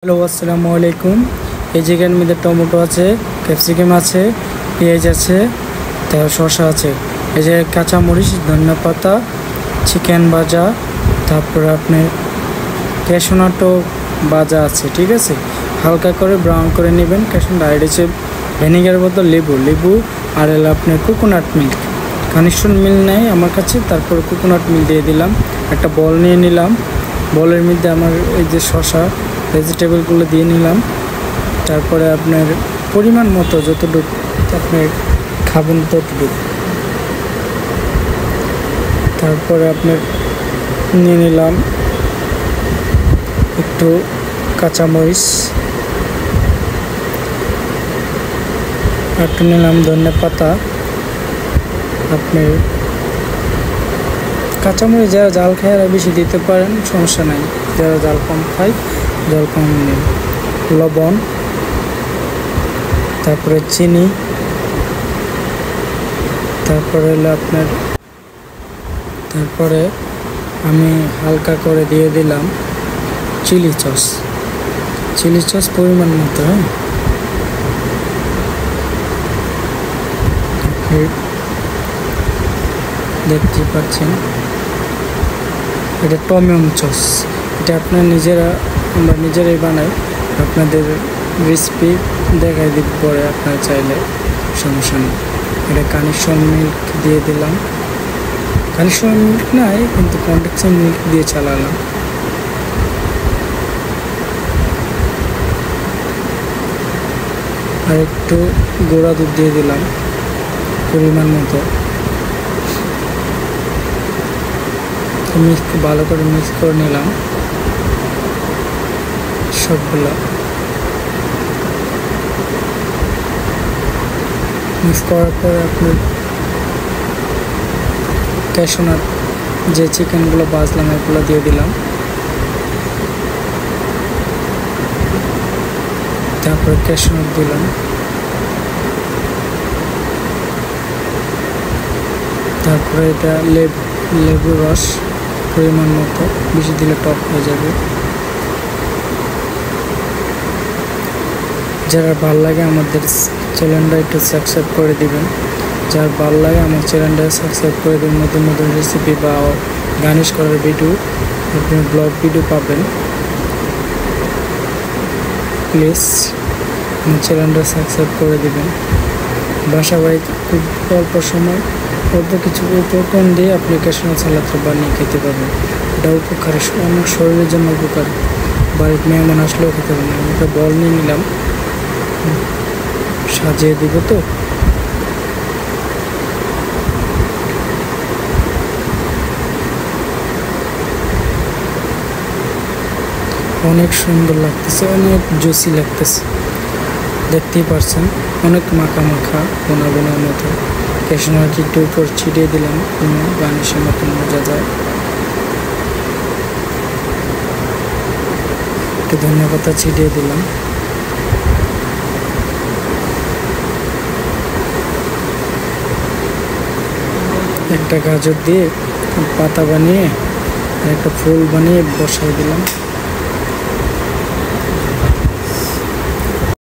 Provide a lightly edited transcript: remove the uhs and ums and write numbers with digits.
Hello, আসসালামু আলাইকুম। এই জায়গার মধ্যে টমেটো আছে, ক্যাপসিকাম আছে, পেঁয়াজ আছে, তারপর শসা আছে। এই জায়গায় কাঁচামরিচ, ধনিয়া পাতা, চিকেন ভাজা, তারপরে আপনার ক্যাশনাটো ভাজা আছে। ঠিক আছে, হালকা করে ব্রাউন করে নেবেন। ক্যাশনাট আর হচ্ছে ভিনেগার বোতল, লেবু আর হলো আপনার কোকোনাট মিল্ক। কানেকশন মিল্ক নেই আমার কাছে, তারপরে কোকোনাট মিল্ক দিয়ে দিলাম। একটা বল নিয়ে নিলাম, বলের মধ্যে আমার এই যে শসা ভেজিটেবলগুলো দিয়ে নিলাম। তারপরে আপনার পরিমাণ মতো যতটুকু আপনার খাবেন ততটুকু, তারপরে আপনার নিয়ে নিলাম একটু কাঁচামরিচ, একটু নিলাম ধনিয়া পাতা। আপনার কাঁচামরিচ যারা জাল খায় আর বেশি দিতে পারেন, সমস্যা নাই। যারা জাল কম খায় জল কম নিন। লবণ, তারপরে চিনি, তারপরে আমি হালকা করে দিয়ে দিলাম চিলি সস পরিমাণ মতো। দেখতে পাচ্ছেন এটা টমেটো সস। এটা আপনার আমরা নিজেরাই বানাই। আপনাদের রেসিপি দেখাই দিব পরে, আপনারা চাইলে, সমস্যা নেই। এটা কানেকশন মিল্ক দিয়ে দিলাম। কানেকশন মিল্ক নাই, কিন্তু কন্ডেন্সড মিল্ক দিয়ে চালালাম। আর একটু গুঁড়া দুধ দিয়ে দিলাম পরিমাণ মতো। ভালো করে মিক্স করে নিলাম সবগুলো। মিক্স করার পরে আপনার ক্যাশনাট যে চিকেনগুলো ভাজলাম এগুলো দিয়ে দিলাম। তারপরে ক্যাশনাট দিলাম। তারপরে এটা লেবু রস পরিমাণ মতো, বেশি দিলে টক হয়ে যাবে। যারা ভাল লাগে আমাদের চ্যানেলটা একটু সাবস্ক্রাইব করে দিবেন। যার ভাল লাগে আমার চ্যানেলটা সাবস্ক্রাইব করে দিন। নতুন নতুন রেসিপি বা গার্নিশ করার ভিডিও, আপনি ব্লগ ভিডিও পাবেন। প্লিজ আমার চ্যানেলটা সাবস্ক্রাইব করে দিবেন। বাসা বাড়িতে খুব অল্প সময় অল্প কিছু উপকরণ দিয়ে আপনি ক্যাশনাট সালাদটা বানিয়ে খেতে পারবেন। এটা উপকারী, অনেক শরীরের জন্য উপকারী। বাড়িতে মেহমান আসলেও খেতে পারবেন। আমি একটা বল নিয়ে নিলাম, সাজিয়ে দিব। তো অনেক সুন্দর লাগতেছে, অনেক জুসি লাগতেছে, দেখতেই পারছেন। অনেক মাখা বোনার মতো। ক্যাশনাট একটু উপর ছিটিয়ে দিলাম, গার্নিশের মতন মজা যায়। একটু ধনিয়া পাতা ছিটিয়ে দিলাম। একটা গাজর দিয়ে পাতা বানিয়ে একটা ফুল বানিয়ে বসাই দিলাম।